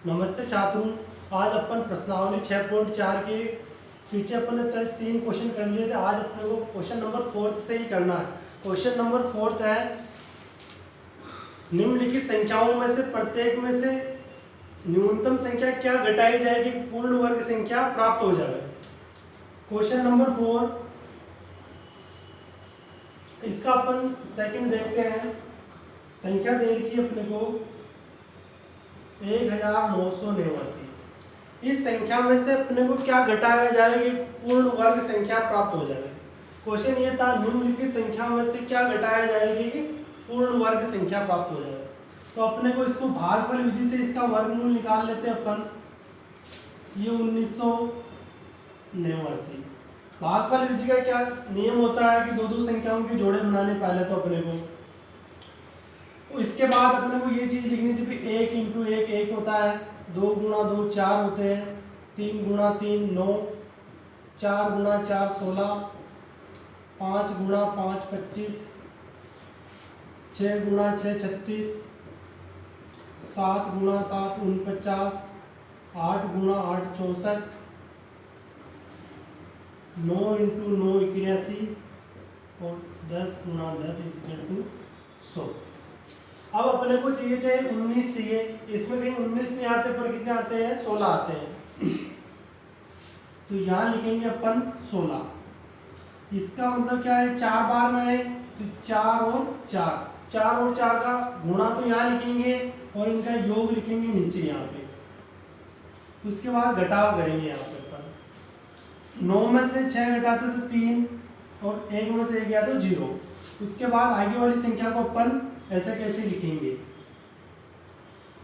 नमस्ते छात्रों। आज अपन प्रश्नावली 6.4 के पीछे अपन ने 3 क्वेश्चन कर लिए थे। आज अपने को क्वेश्चन नंबर 4 से ही करना है। क्वेश्चन नंबर 4 है, निम्नलिखित संख्याओं में से प्रत्येक में से न्यूनतम संख्या क्या घटाई जाएगी पूर्ण वर्ग संख्या प्राप्त हो जाए। क्वेश्चन नंबर 4, इसका अपन सेकंड देखते हैं। संख्या दे रखी है अपने को 1989। इस संख्या में से अपने को क्या घटाया जाएगी पूर्ण वर्ग संख्या प्राप्त हो जाए। क्वेश्चन ये था, निम्नलिखित संख्या में से क्या घटाया जाएगी कि पूर्ण वर्ग संख्या प्राप्त हो जाए। तो अपने को इसको भागफल विधि से इसका वर्गमूल निकाल लेते हैं अपन। ये 1989। भागफल विधि का क्या नियम होता है कि दो संख्याओं के जोड़े बनाने पहले तो अपने को, इसके बाद अपने को ये चीज लिखनी थी कि 1 × 1 1 होता है, 2 × 2 4 होते हैं, 3 × 3 9, 4 × 4 16, 5 × 5 25, 6 × 6 36, 7 × 7 49, 8 × 8 64, 9 × 9 81 और 10 × 10 = 100। अब अपने को चाहिए थे 19 चाहिए। इसमें कहीं 19 नहीं आते पर कितने आते हैं, 16 आते हैं। तो यहाँ लिखेंगे अपन 16। इसका मतलब क्या है, 4 बार में है तो 4 और 4, 4 और 4 का गुणा तो यहाँ लिखेंगे और इनका योग लिखेंगे नीचे यहाँ पे। उसके बाद घटाव करेंगे यहाँ पे अपन। 9 में से 6 घटाते तो 3 और 1 में से 1 गया तो 0। उसके बाद आगे वाली संख्या को अपन ऐसे कैसे लिखेंगे।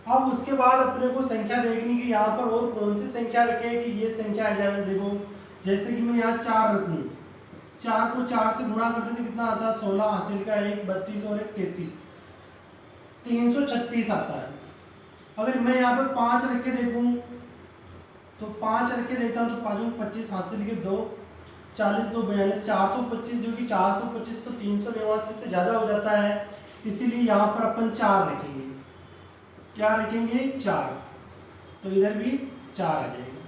अब उसके बाद अपने को संख्या देखनी कि यहाँ पर और कौन सी संख्या रखे कि ये संख्या आ जाए। देखो जैसे कि मैं यहाँ 4 रखूँ, 4 को 4 से गुणा करते तो कितना आता है, 16 हासिल का 1 32 और 1 33, 336 आता है। अगर मैं यहाँ पर 5 रख के देखूँ तो 5 रख के देखता हूँ तो 5 25 हासिल के 2 40 2 42 425, जो कि 425 तो 389 से ज़्यादा हो जाता है, इसीलिए यहाँ पर अपन 4 रखेंगे। क्या रखेंगे, 4। तो इधर भी 4 आ जाएगा।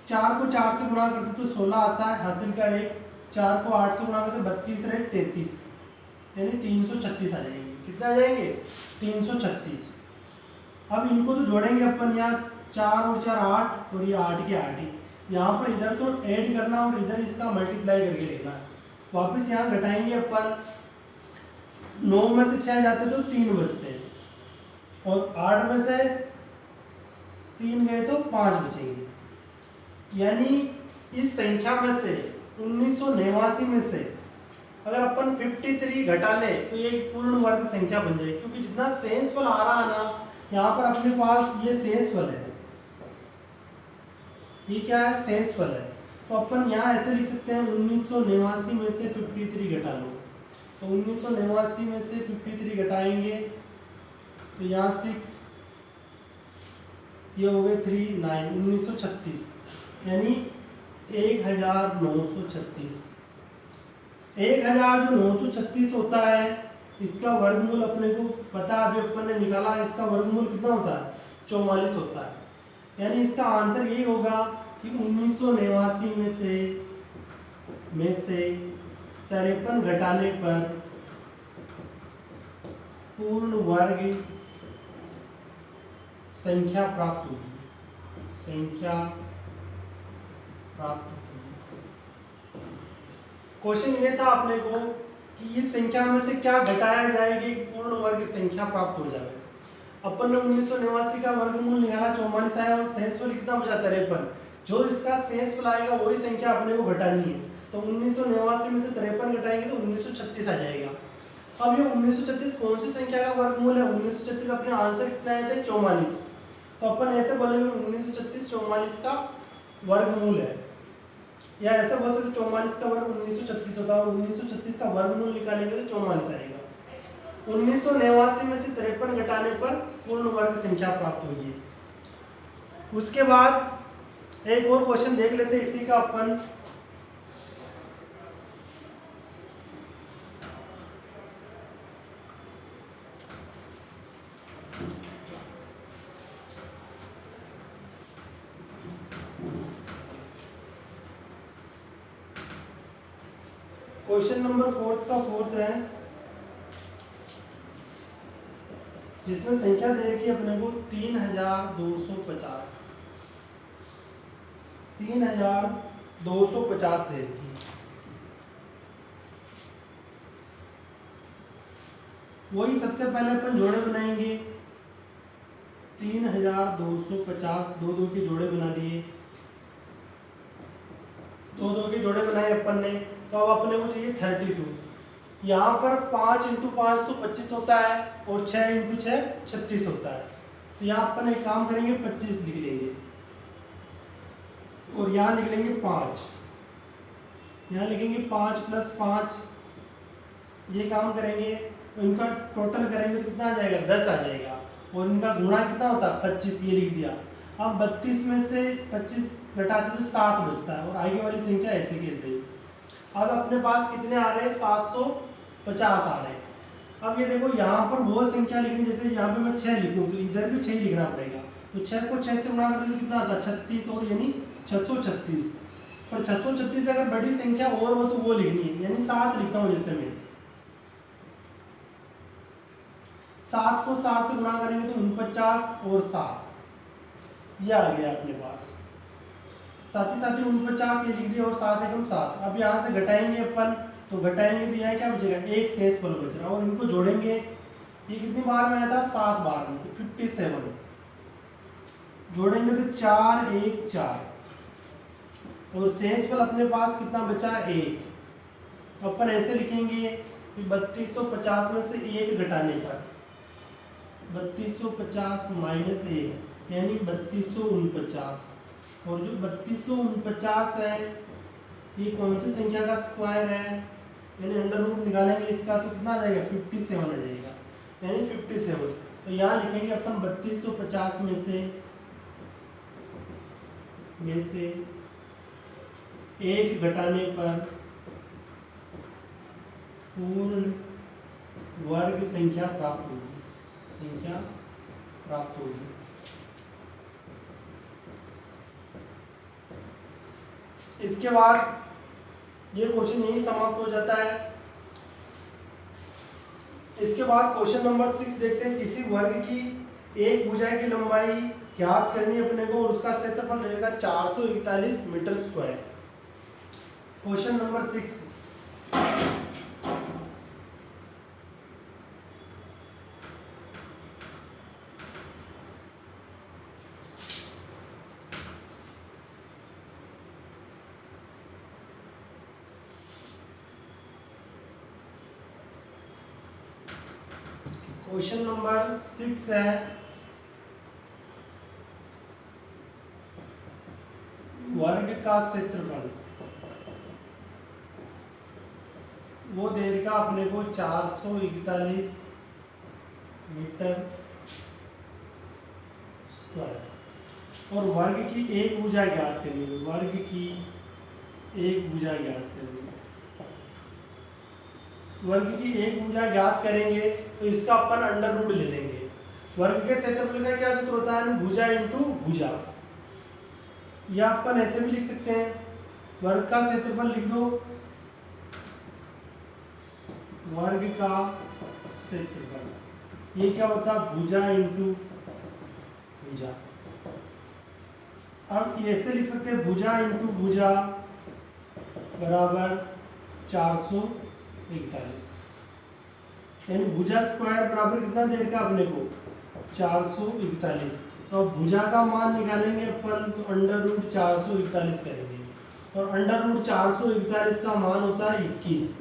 4 को 4 से गुणा करते तो 16 आता है हासिल का 1, 4 को 8 से गुणा करते 32 रहे 33, यानी 336 आ जाएंगे। कितना आ जाएंगे, 336। अब इनको तो जोड़ेंगे अपन, यहाँ 4 और 4 8 और ये 8 के 8 ही। यहाँ पर इधर तो ऐड करना और इधर इसका मल्टीप्लाई करके लिखना। वापस यहाँ घटाएंगे अपन। 9 में से 6 जाते तो 3 बचते हैं और 8 में से 3 गए तो 5 बचेंगे। यानी इस संख्या में से 1989 में से अगर अपन 53 घटा ले तो ये पूर्ण वर्ग संख्या बन जाएगी, क्योंकि जितना शेषफल आ रहा है ना, यहाँ पर अपने पास ये शेषफल है। ये क्या है, शेषफल है। तो अपन यहाँ ऐसे लिख सकते हैं 1989 में से 53 घटा लो। तो 1989 में से 53 घटाएंगे तो यहाँ 6, ये हो गए 3 9, 1936, यानी 1936। 1000 जो 936 होता है, इसका वर्गमूल अपने को पता है, अभी अपन ने निकाला। इसका वर्गमूल कितना होता है, 44 होता है। यानी इसका आंसर यही होगा कि 1989 में से 53 घटाने पर पूर्ण वर्ग संख्या प्राप्त होगी। संख्या प्राप्त होगी। क्वेश्चन ये था अपने को कि इस संख्या में से क्या घटाया जाएगी पूर्ण वर्ग संख्या प्राप्त हो जाए। अपन ने 1989 का वर्गमूल निकाला, 44 आया और शेषफल कितना बचा, 53। जो इसका शेषफल आएगा वही संख्या अपने को घटानी है। तो 1989 में से 53 घटाएंगे तो 1936 आ जाएगा। अब ये 1936 कौन सी संख्या का वर्गमूल है, 1936 अपने आंसर कितना आए थे, 44। तो अपन ऐसे बोलेंगे 1936 44 का वर्गमूल है, या ऐसे बोल सकते 44 का वर्ग 1936 होता है और 1936 का वर्गमूल निकालेंगे तो 44 आएगा। 1989 में से 53 घटाने पर पूर्ण वर्ग संख्या प्राप्त होगी। उसके बाद एक और क्वेश्चन देख लेते हैं इसी का अपन। क्वेश्चन नंबर 4 का फोर्थ है, जिसमें संख्या दे रखी है अपने को 3250 3250 दे रखी है। वही सबसे पहले अपन जोड़े बनाएंगे। 3250 दो दो के जोड़े बना दिए, दो दो के जोड़े बनाए अपन ने। तो अब अपने को चाहिए 32। यहाँ पर 5 इंटू 5 तो 25 होता है और 6 इंटू 6 36 होता है। तो यहाँ अपन एक काम करेंगे, 25 लिख लेंगे और यहाँ लिख लेंगे 5। यहाँ लिखेंगे 5 प्लस 5, ये काम करेंगे तो इनका टोटल करेंगे तो कितना आ जाएगा, 10 आ जाएगा। और इनका गुणा कितना होता है, 25, ये लिख दिया। अब 32 में से 25 घटाते तो 7 बचता है और आगे वाली संख्या ऐसे की ऐसे ही। अब अपने पास कितने आ रहे हैं, 750 आ रहे हैं। अब ये देखो यहाँ पर वो संख्या लिखनी, जैसे यहाँ पे मैं 6 लिखूँ तो इधर भी 6 लिखना पड़ेगा। तो 6 को 6 से गुणा करते तो कितना आता है, 36, और यानी 636। पर 636 से अगर बड़ी संख्या और हो तो वो लिखनी है, यानी 7 लिखता हूँ। जैसे मैं 7 को 7 से गुणा करेंगे तो 49 और 7, ये आ गया अपने पास। साथ ही 49 ये लिख दिया और 7 एकम 7। अब यहाँ से घटाएंगे अपन, तो घटाएंगे तो यहाँ क्या बचेगा, एक शेष फल बच रहा है। और इनको जोड़ेंगे, ये कितनी बार में आया था, 7 बार में, तो 57। जोड़ेंगे तो 4 1 4 और शेष फल अपने पास कितना बचा, 1। तो अपन ऐसे लिखेंगे कि 3250 में से 1 घटाने पर 3250 माइनस 1 यानी 3249। और जो 3249 है ये कौन सी संख्या का स्क्वायर है, यानी अंडर रूट निकालेंगे इसका तो कितना आ जाएगा, 57 आ जाएगा, यानी 57। तो यहाँ लिखेंगे अपन 3250 में से 1 घटाने पर पूर्ण वर्ग संख्या प्राप्त होगी। इसके बाद ये क्वेश्चन यही समाप्त हो जाता है। इसके बाद क्वेश्चन नंबर 6 देखते हैं। किसी वर्ग की एक भुजा की लंबाई ज्ञात करनी है अपने को और उसका क्षेत्रफल रहेगा 441 metre square. Question number 6, question number 6 है, वर्ग का क्षेत्रफल वो दे रखा अपने को 441 मीटर स्क्वायर और वर्ग की एक भुजा ज्ञात करनी है। वर्ग की एक भुजा ज्ञात करनी है। वर्ग की एक भुजा ज्ञात करेंगे तो इसका अपन अंडर रूट ले लेंगे। वर्ग के क्षेत्रफल का क्या सूत्र होता है, भुजा इंटू भुजा। या अपन ऐसे भी लिख सकते हैं, वर्ग का क्षेत्रफल लिख दो, वर्ग का क्षेत्रफल ये क्या होता है, भुजा इंटू भुजा। अब ऐसे लिख सकते हैं, भुजा इंटू भुजा बराबर 441, यानी भुजा स्क्वायर बराबर कितना दे रखा अपने को, 441। तो अब भुजा का मान निकालेंगे अपन, तो अंडर रूट 441 करेंगे और अंडर रूट 441 का मान होता है 21,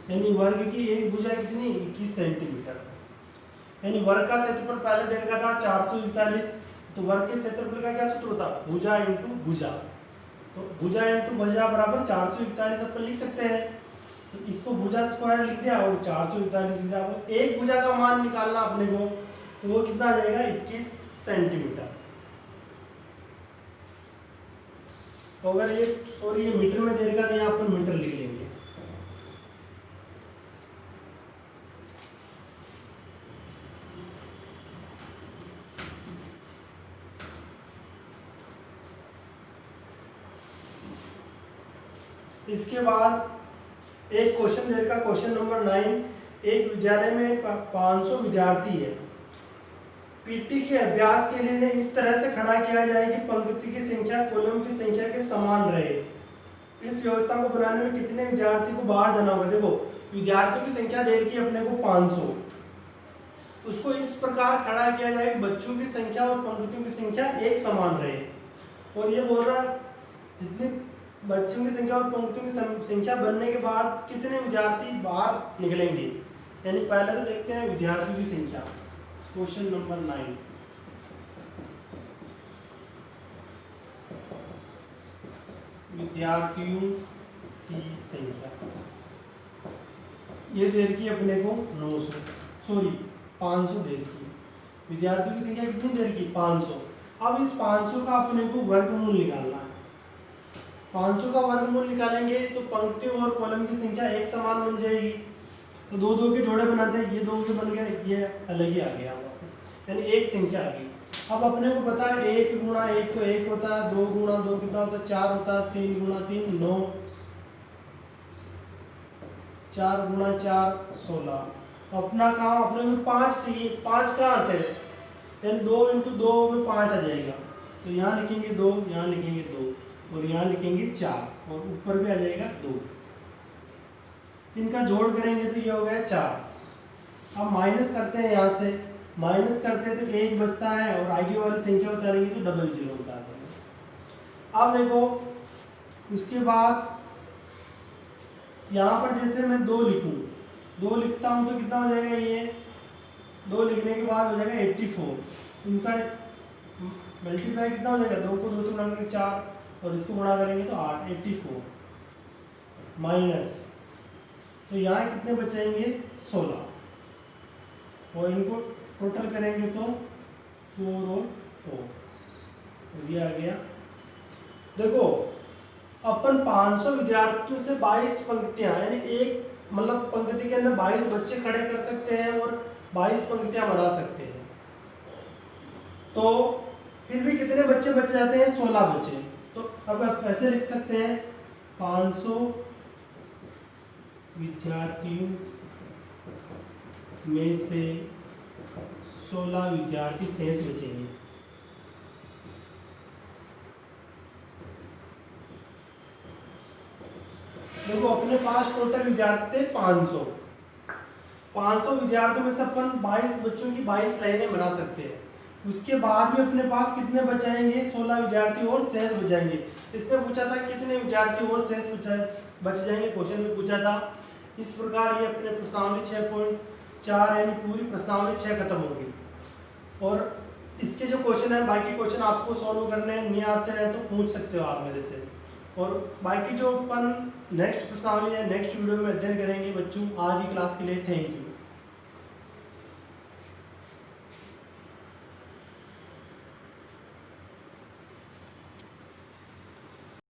यानी वर्ग की एक भुजा कितनी, 21 सेंटीमीटर। यानी वर्ग का क्षेत्रफल पहले दे रखा था 441, तो वर्ग के क्षेत्रफल का क्या सूत्र होता है, भुजा इंटू भुजा। तो भुजा इंटू भुजा बराबर 441 अपन लिख सकते हैं। तो इसको भुजा स्क्वायर लिख दिया और 441 लिख दिया। एक भुजा का मान निकालना अपने को, तो वो कितना आ जाएगा, 21 सेंटीमीटर। तो अगर ये ये मीटर में दे रखा तो यहाँ अपन मीटर लिख लेंगे। इसके बाद एक क्वेश्चन देर का क्वेश्चन नंबर 9, एक विद्यालय में 500 विद्यार्थी है। पीटी के अभ्यास के लिए इन्हें इस तरह से खड़ा किया जाए कि पंक्ति की संख्या कॉलम की संख्या के समान रहे। इस व्यवस्था को बनाने में कितने विद्यार्थी को बाहर जाना होगा? देखो विद्यार्थियों की संख्या दे रखी है अपने को 500, उसको इस प्रकार खड़ा किया जाए कि बच्चों की संख्या और पंक्तियों की संख्या एक समान रहे। और ये बोल रहा है जितनी बच्चों की संख्या और पंक्तियों की संख्या बनने के बाद कितने विद्यार्थी बाहर निकलेंगे। यानी पहले तो देखते हैं विद्यार्थियों की संख्या, क्वेश्चन नंबर 9। विद्यार्थियों की संख्या ये दे रखी है अपने को 500 दे रखी है। विद्यार्थियों की संख्या कितनी दे रखी? 500। अब इस 500 का अपने को वर्गमूल निकालना है। 500 का वर्गमूल निकालेंगे तो पंक्तियों और कॉलम की संख्या एक समान बन जाएगी। तो दो दो के जोड़े बनाते हैं, ये 2 के बन गया, ये अलग ही आ गया वापस, यानी एक संख्या आ गई। अब अपने को पता है 1 गुणा 1 तो 1 होता है, 2 गुणा 2 कितना होता है? 4 होता है, 3 गुणा 3 9, 4 गुणा 4 16। अपना काम अपने को 5 चाहिए, 5 कहाँ आते हैं? यानी 2 × 2 में 5 आ जाएगा। तो यहाँ लिखेंगे 2, यहाँ लिखेंगे 2 और यहाँ लिखेंगे 4 और ऊपर भी आ जाएगा 2। इनका जोड़ करेंगे तो ये हो गया 4। अब माइनस करते हैं, यहाँ से माइनस करते हैं तो 1 बचता है और आगे वाली संख्या उतारेंगे तो 00 उतार देंगे। अब देखो उसके बाद यहाँ पर जैसे मैं 2 लिखूँ, 2 लिखता हूँ तो कितना हो जाएगा? ये 2 लिखने के बाद हो जाएगा 84। इनका मल्टीप्लाई कितना हो जाएगा? 2 को 2 से गुणा करेंगे 4 और इसको गुणा करेंगे तो 8, 84 माइनस, तो यहाँ कितने बचेंगे? 16 और इनको टोटल करेंगे तो 4 और 4 ये आ गया। देखो अपन 500 विद्यार्थियों से 22 पंक्तियां, यानी एक मतलब पंक्ति के अंदर 22 बच्चे खड़े कर सकते हैं और 22 पंक्तियां बना सकते हैं। तो फिर भी कितने बच्चे बच जाते हैं? 16 बच्चे। तो अब आप ऐसे लिख सकते हैं 500 विद्यार्थियों में से 16 विद्यार्थी शेष बचेंगे। देखो अपने पास टोटल विद्यार्थी थे 500 विद्यार्थियों में से अपन 22 बच्चों की 22 लाइनें बना सकते हैं। उसके बाद भी अपने पास कितने बचाएंगे? 16 विद्यार्थी और शेष बचाएंगे। इसने पूछा था कितने विद्यार्थी और शेष बच जाएंगे, क्वेश्चन में पूछा था। इस प्रकार ये अपने प्रश्नावली 6.4 यानी पूरी प्रश्नावली 6 खत्म होगी। और इसके जो क्वेश्चन है, बाकी क्वेश्चन आपको सॉल्व करने नहीं आते हैं तो पूछ सकते हो आप मेरे से। और बाकी जो अपन नेक्स्ट प्रश्नावली या नेक्स्ट वीडियो में अध्ययन करेंगे बच्चों, आज की क्लास के लिए थैंक यू।